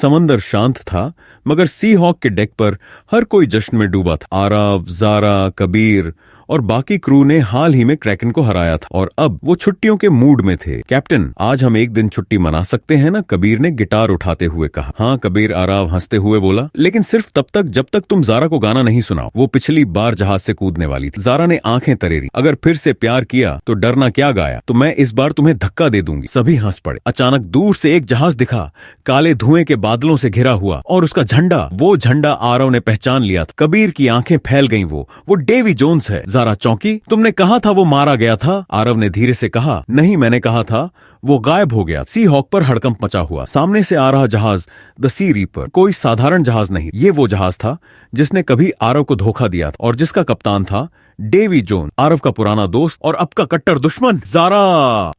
समंदर शांत था, मगर सी हॉक के डेक पर हर कोई जश्न में डूबा था। आरव, जारा, कबीर और बाकी क्रू ने हाल ही में क्रैकन को हराया था और अब वो छुट्टियों के मूड में थे। कैप्टन, आज हम एक दिन छुट्टी मना सकते हैं ना? कबीर ने गिटार उठाते हुए कहा। हाँ कबीर, आरव हंसते हुए बोला, लेकिन सिर्फ तब तक जब तक तुम जारा को गाना नहीं सुनाओ। वो पिछली बार जहाज से कूदने वाली थी। जारा ने आंखें तरेरी। अगर फिर से प्यार किया तो डरना क्या गाया, तो मैं इस बार तुम्हें धक्का दे दूंगी। सभी हंस पड़े। अचानक दूर से एक जहाज दिखा, काले धुएं के बादलों से घिरा हुआ, और उसका झंडा, वो झंडा आरव ने पहचान लिया था। कबीर की आंखें फैल गईं। वो डेवी जोन्स है। जारा चौंकी। तुमने कहा था वो मारा गया था? आरव ने धीरे से कहा। नहीं, मैंने कहा था वो गायब हो गया। सी हॉक पर हड़कंप मचा हुआ। सामने से आ रहा जहाज द सी रीपर कोई साधारण जहाज नहीं, ये वो जहाज था जिसने कभी आरव को धोखा दिया था और जिसका कप्तान था डेवी जोन, आरव का पुराना दोस्त और अब का कट्टर दुश्मन। जारा!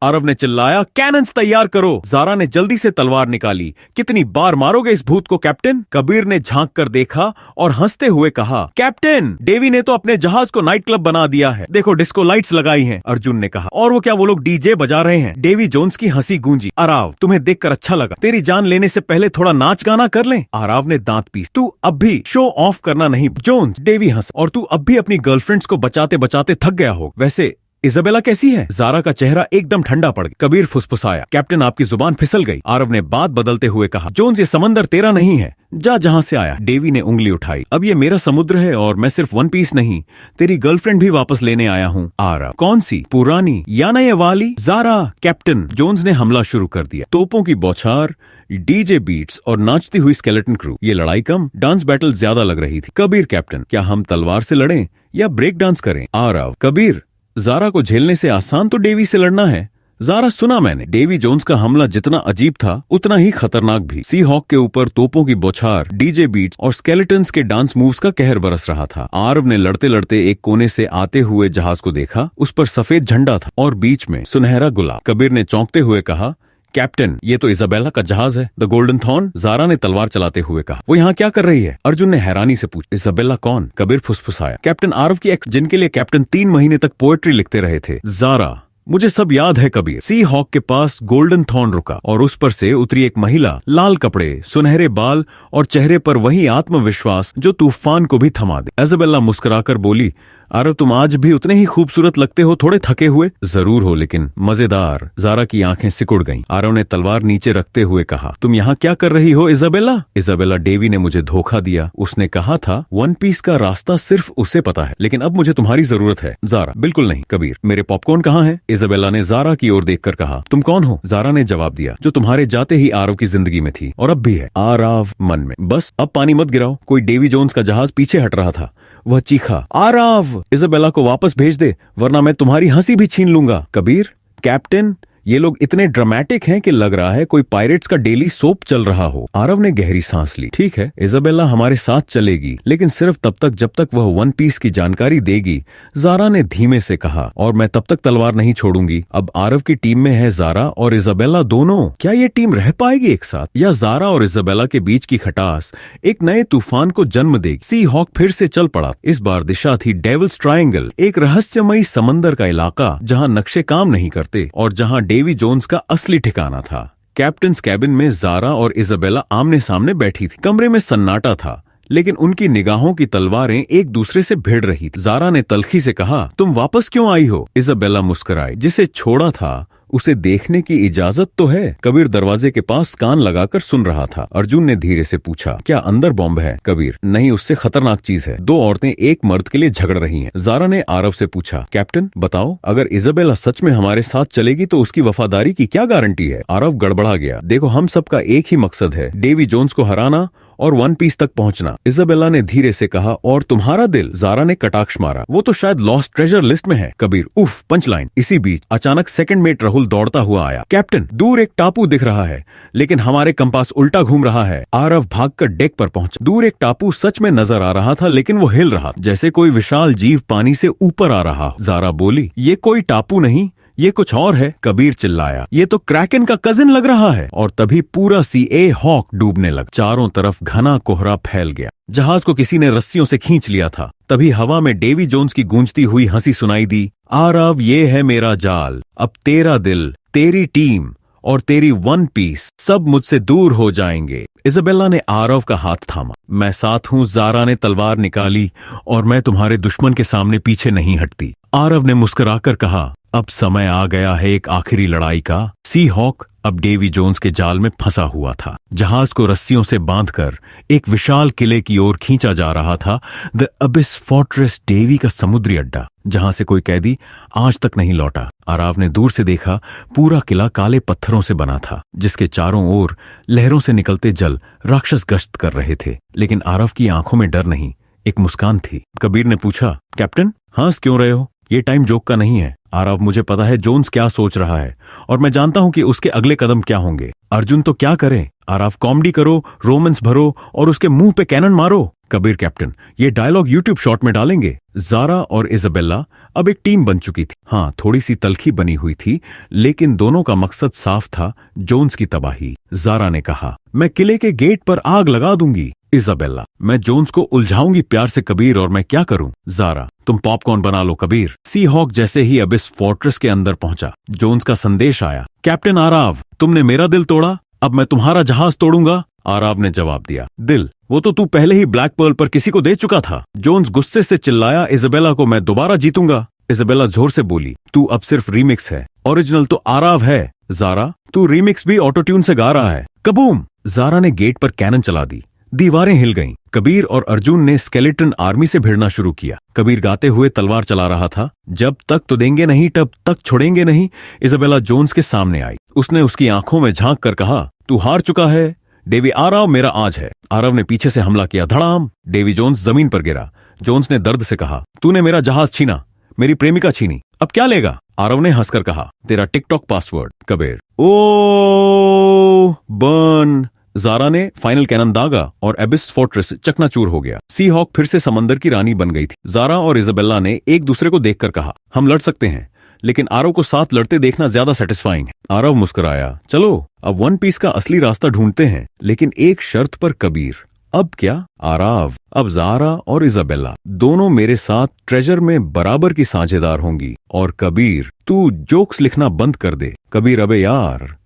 आरव ने चिल्लाया, कैनन्स तैयार करो। जारा ने जल्दी से तलवार निकाली। कितनी बार मारोगे इस भूत को कैप्टन? कबीर ने झांक कर देखा और हंसते हुए कहा, कैप्टन, डेवी ने तो अपने जहाज को नाइट क्लब बना दिया है। देखो, डिस्को लाइट्स लगाई हैं। अर्जुन ने कहा। और वो क्या, वो लोग डीजे बजा रहे हैं? डेवी जोन्स की हंसी गूंजी। आरव, तुम्हें देखकर अच्छा लगा। तेरी जान लेने से पहले थोड़ा नाच गाना कर लें? आरव ने दांत पीस। तू अब भी शो ऑफ करना नहीं जोन्स। डेवी हंस। और तू अब भी अपनी गर्लफ्रेंड्स को बचाते बचाते थक गया हो। वैसे इजाबेला कैसी है? जारा का चेहरा एकदम ठंडा पड़ गया। कबीर फुसफुसाया, कैप्टन आपकी जुबान फिसल गई। आरव ने बात बदलते हुए कहा, जोन्स ये समंदर तेरा नहीं है, जा जहां से आया। डेवी ने उंगली उठाई। अब ये मेरा समुद्र है और मैं सिर्फ वन पीस नहीं, तेरी गर्लफ्रेंड भी वापस लेने आया हूँ। आरव, कौन सी? पुरानी या ना ये वाली? Zara, captain. जोन्स ने हमला शुरू कर दिया। तोपों की बौछार, डीजे बीट्स और नाचती हुई स्केलेटन क्रू। ये लड़ाई कम, डांस बैटल ज्यादा लग रही थी। कबीर, कैप्टन, क्या हम तलवार से लड़ें या ब्रेक डांस करें? आरव, कबीर, जारा को झेलने से आसान तो डेवी से लड़ना है। जारा, सुना मैंने, डेवी जोन्स का हमला जितना अजीब था उतना ही खतरनाक भी। सी हॉक के ऊपर तोपों की बौछार, डीजे बीट्स और स्केलेटन्स के डांस मूव्स का कहर बरस रहा था। आरव ने लड़ते लड़ते एक कोने से आते हुए जहाज को देखा। उस पर सफेद झंडा था और बीच में सुनहरा गुलाब। कबीर ने चौंकते हुए कहा, कैप्टन, ये तो इजाबेला का जहाज है, द गोल्डन थॉर्न। जारा ने तलवार चलाते हुए कहा। वो यहाँ क्या कर रही है? अर्जुन ने हैरानी से पूछा। इजाबेला कौन? कबीर फुसफुसाया, कैप्टन आरव की एक्स, जिनके लिए कैप्टन 3 महीने तक पोएट्री लिखते रहे थे। जारा, मुझे सब याद है कबीर। सी हॉक के पास गोल्डन थॉर्न रुका और उस पर से उतरी एक महिला, लाल कपड़े, सुनहरे बाल और चेहरे पर वही आत्मविश्वास जो तूफान को भी थमा दे। इजाबेला मुस्कुराकर बोली, आरव, तुम आज भी उतने ही खूबसूरत लगते हो, थोड़े थके हुए जरूर हो लेकिन मजेदार। जारा की आंखें सिकुड़ गईं। आरव ने तलवार नीचे रखते हुए कहा, तुम यहाँ क्या कर रही हो इजाबेला? इजाबेला, डेवी ने मुझे धोखा दिया। उसने कहा था वन पीस का रास्ता सिर्फ उसे पता है, लेकिन अब मुझे तुम्हारी जरूरत है। जारा, बिल्कुल नहीं। कबीर, मेरे पॉपकॉर्न कहाँ है? इजाबेला ने जारा की ओर देखकर कहा, तुम कौन हो? जारा ने जवाब दिया, जो तुम्हारे जाते ही आरव की जिंदगी में थी और अब भी है। आरव मन में, बस अब पानी मत गिराओ। कोई डेवी जोन्स का जहाज पीछे हट रहा था। वह चीखा, आरव, इजाबेला को वापस भेज दे वरना मैं तुम्हारी हंसी भी छीन लूंगा। कबीर, कैप्टन, ये लोग इतने ड्रामेटिक हैं कि लग रहा है कोई पायरेट्स का डेली सोप चल रहा हो। आरव ने गहरी सांस ली। ठीक है, इजाबेला हमारे साथ चलेगी, लेकिन सिर्फ तब तक जब तक वह वन पीस की जानकारी देगी। जारा ने धीमे से कहा, और मैं तब तक तलवार नहीं छोड़ूंगी। अब आरव की टीम में है जारा और इजाबेला दोनों। क्या ये टीम रह पाएगी एक साथ, या जारा और इजाबेला के बीच की खटास एक नए तूफान को जन्म देगी? सी हॉक फिर से चल पड़ा। इस बार दिशा थी डेविल्स ट्रायंगल, एक रहस्यमयी समंदर का इलाका जहां नक्शे काम नहीं करते और जहां डेवी जोन्स का असली ठिकाना था। कैप्टन्स कैबिन में जारा और इजाबेला आमने सामने बैठी थी। कमरे में सन्नाटा था, लेकिन उनकी निगाहों की तलवारें एक दूसरे से भिड़ रही थी। जारा ने तल्खी से कहा, तुम वापस क्यों आई हो? इजाबेला मुस्कुराई, जिसे छोड़ा था उसे देखने की इजाजत तो है। कबीर दरवाजे के पास कान लगाकर सुन रहा था। अर्जुन ने धीरे से पूछा, क्या अंदर बॉम्ब है? कबीर, नहीं, उससे खतरनाक चीज है। 2 औरतें एक मर्द के लिए झगड़ रही हैं। जारा ने आरव से पूछा, कैप्टन बताओ, अगर इजाबेला सच में हमारे साथ चलेगी तो उसकी वफादारी की क्या गारंटी है? आरव गड़बड़ा गया। देखो, हम सबका एक ही मकसद है, डेवी जोन्स को हराना और वन पीस तक पहुंचना। इजाबेला ने धीरे से कहा, और तुम्हारा दिल? जारा ने कटाक्ष मारा, वो तो शायद लॉस्ट ट्रेजर लिस्ट में है। कबीर, उफ, पंचलाइन। इसी बीच अचानक सेकंड मेट राहुल दौड़ता हुआ आया। कैप्टन, दूर एक टापू दिख रहा है, लेकिन हमारे कंपास उल्टा घूम रहा है। आरव भागकर डेक पर पहुंचा। दूर एक टापू सच में नजर आ रहा था, लेकिन वो हिल रहा, जैसे कोई विशाल जीव पानी से ऊपर आ रहा। जारा बोली, ये कोई टापू नहीं, ये कुछ और है। कबीर चिल्लाया, ये तो क्रैकन का कजिन लग रहा है। और तभी पूरा सी हॉक डूबने लगा। चारों तरफ घना कोहरा फैल गया। जहाज को किसी ने रस्सियों से खींच लिया था। तभी हवा में डेवी जोन्स की गूंजती हुई हंसी सुनाई दी। आरव, ये है मेरा जाल, अब तेरा दिल, तेरी टीम और तेरी वन पीस सब मुझसे दूर हो जाएंगे। इजाबेला ने आरव का हाथ थामा। मैं साथ हूं, ज़ारा ने तलवार निकाली, और मैं तुम्हारे दुश्मन के सामने पीछे नहीं हटती। आरव ने मुस्कुराकर कहा, अब समय आ गया है एक आखिरी लड़ाई का। सी हॉक अब डेवी जोन्स के जाल में फंसा हुआ था। जहाज को रस्सियों से बांधकर एक विशाल किले की ओर खींचा जा रहा था। द अबिस फोर्ट्रेस, डेवी का समुद्री अड्डा, जहां से कोई कैदी आज तक नहीं लौटा। आराव ने दूर से देखा, पूरा किला काले पत्थरों से बना था, जिसके चारों ओर लहरों से निकलते जल राक्षस गश्त कर रहे थे। लेकिन आरव की आंखों में डर नहीं, एक मुस्कान थी। कबीर ने पूछा, कैप्टन हंस क्यों रहे हो? ये टाइम जोक का नहीं है। आरव, मुझे पता है जोन्स क्या सोच रहा है, और मैं जानता हूं कि उसके अगले कदम क्या होंगे। अर्जुन तो क्या करे? आरव, कॉमेडी करो, रोमांस भरो और उसके मुंह पे कैनन मारो। कबीर, कैप्टन ये डायलॉग यूट्यूब शॉर्ट में डालेंगे। ज़ारा और इजाबेला अब एक टीम बन चुकी थी। हाँ, थोड़ी सी तलखी बनी हुई थी, लेकिन दोनों का मकसद साफ था, जोन्स की तबाही। ज़ारा ने कहा, मैं किले के गेट पर आग लगा दूंगी। इजाबेला, मैं जोन्स को उलझाऊंगी प्यार से। कबीर, और मैं क्या करूं? ज़ारा, तुम पॉपकॉर्न बना लो। कबीर, सी हॉक जैसे ही अबिस फोर्ट्रेस के अंदर पहुंचा, जोन्स का संदेश आया, कैप्टन आराव, तुमने मेरा दिल तोड़ा, अब मैं तुम्हारा जहाज तोड़ूंगा। आराव ने जवाब दिया, दिल? वो तो तू पहले ही ब्लैक पर्ल पर किसी को दे चुका था। जोन्स गुस्से से चिल्लाया, इजाबेला को मैं दोबारा जीतूंगा। इजाबेला जोर से बोली, तू अब सिर्फ रीमिक्स है, ओरिजिनल तो आराव है। ज़ारा, तू रीमिक्स भी ऑटो ट्यून से गा रहा है। कबूम! ज़ारा ने गेट पर कैनन चला दी, दीवारें हिल गईं। कबीर और अर्जुन ने स्केलेटन आर्मी से भिड़ना शुरू किया। कबीर गाते हुए तलवार चला रहा था, जब तक तो देंगे नहीं तब तक छोड़ेंगे नहीं। इजाबेला जोन्स के सामने आई। उसने उसकी आंखों में झांक कर कहा, तू हार चुका है। डेवी आरव मेरा आज है। आरव ने पीछे से हमला किया, धड़ाम! डेवी जोन्स जमीन पर गिरा। जोन्स ने दर्द से कहा, तूने मेरा जहाज छीना, मेरी प्रेमिका छीनी, अब क्या लेगा? आरव ने हंसकर कहा, तेरा टिकटॉक पासवर्ड। कबीर, ओ बर्न! ज़ारा ने फाइनल कैनन दागा और एबिस फोर्ट्रेस चकनाचूर हो गया। सी हॉक फिर से समंदर की रानी बन गई थी। ज़ारा और इजाबेला ने एक दूसरे को देखकर कहा, हम लड़ सकते हैं, लेकिन आरव को साथ लड़ते देखना ज्यादा सेटिस्फाइंग है। आरव मुस्कुराया, चलो अब वन पीस का असली रास्ता ढूंढते हैं, लेकिन एक शर्त पर। कबीर, अब क्या? आराव, अब ज़ारा और इजाबेला दोनों मेरे साथ ट्रेजर में बराबर की साझेदार होंगी। और कबीर, तू जोक्स लिखना बंद कर दे। कबीर, अबे यार।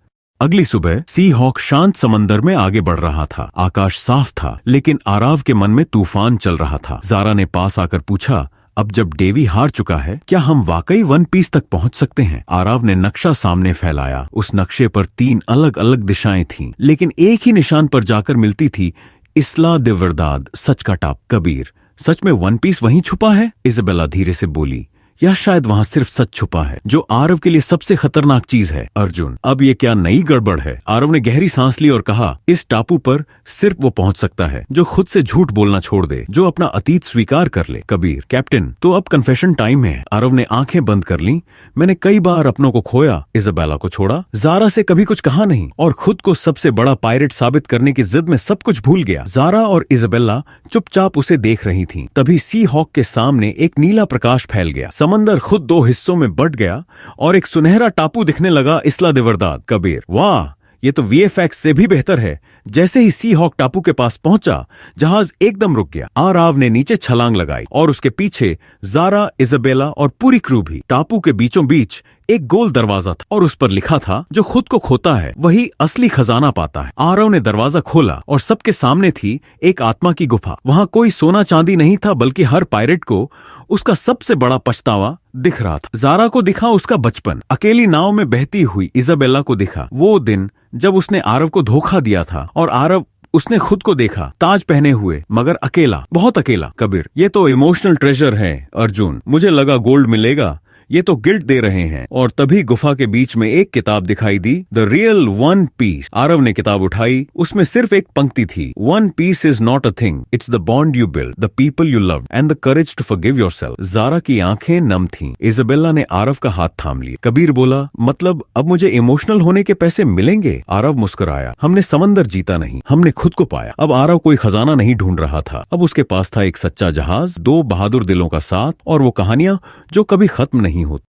अगली सुबह सी हॉक शांत समंदर में आगे बढ़ रहा था। आकाश साफ था, लेकिन आराव के मन में तूफान चल रहा था। ज़ारा ने पास आकर पूछा, अब जब डेवी हार चुका है, क्या हम वाकई वन पीस तक पहुंच सकते हैं? आराव ने नक्शा सामने फैलाया। उस नक्शे पर 3 अलग अलग दिशाएं थीं, लेकिन एक ही निशान पर जाकर मिलती थी, इस्ला दे वर्दाद, सच का टाप। कबीर, सच में वन पीस वहीं छुपा है? इजाबेला धीरे से बोली, या शायद वहां सिर्फ सच छुपा है, जो आरव के लिए सबसे खतरनाक चीज है। अर्जुन, अब ये क्या नई गड़बड़ है? आरव ने गहरी सांस ली और कहा, इस टापू पर सिर्फ वो पहुंच सकता है जो खुद से झूठ बोलना छोड़ दे, जो अपना अतीत स्वीकार कर ले। कबीर, कैप्टन तो अब कन्फेशन टाइम है। आरव ने आंखें बंद कर ली। मैंने कई बार अपनों को खोया, इजाबेला को छोड़ा, ज़ारा से कभी कुछ कहा नहीं, और खुद को सबसे बड़ा पायरेट साबित करने की जिद में सब कुछ भूल गया। ज़ारा और इजाबेला चुपचाप उसे देख रही थीं। तभी सी हॉक के सामने एक नीला प्रकाश फैल गया। समंदर खुद 2 हिस्सों में बंट गया और एक सुनहरा टापू दिखने लगा, इस्ला दे वर्दाद। कबीर, वाह, ये तो वीएफएक्स से भी बेहतर है। जैसे ही सी हॉक टापू के पास पहुंचा, जहाज एकदम रुक गया। आराव ने नीचे छलांग लगाई और उसके पीछे ज़ारा, इजाबेला और पूरी क्रू भी। टापू के बीचों बीच एक गोल दरवाजा था और उस पर लिखा था, जो खुद को खोता है वही असली खजाना पाता है। आरव ने दरवाजा खोला और सबके सामने थी एक आत्मा की गुफा। वहां कोई सोना चांदी नहीं था, बल्कि हर पायरेट को उसका सबसे बड़ा पछतावा दिख रहा था। ज़ारा को दिखा उसका बचपन, अकेली नाव में बहती हुई। इजाबेला को दिखा वो दिन जब उसने आरव को धोखा दिया था, और आरव, उसने खुद को देखा ताज पहने हुए, मगर अकेला, बहुत अकेला। कबीर, ये तो इमोशनल ट्रेजर है। अर्जुन, मुझे लगा गोल्ड मिलेगा, ये तो गिल्ट दे रहे हैं। और तभी गुफा के बीच में एक किताब दिखाई दी, the real one piece. Aarav ने किताब उठाई। उसमें सिर्फ एक पंक्ति थी, one piece is not a thing, it's the bond you build, the people you love and the courage to forgive yourself. Zara की आंखें नम थीं। इजाबेला ने आरव का हाथ थाम लिया। कबीर बोला, मतलब अब मुझे इमोशनल होने के पैसे मिलेंगे? आरव मुस्कुराया, हमने समंदर जीता नहीं, हमने खुद को पाया। अब आरव कोई खजाना नहीं ढूंढ रहा था, अब उसके पास था एक सच्चा जहाज, 2 बहादुर दिलों का साथ, और वो कहानियां जो कभी खत्म नहीं होती।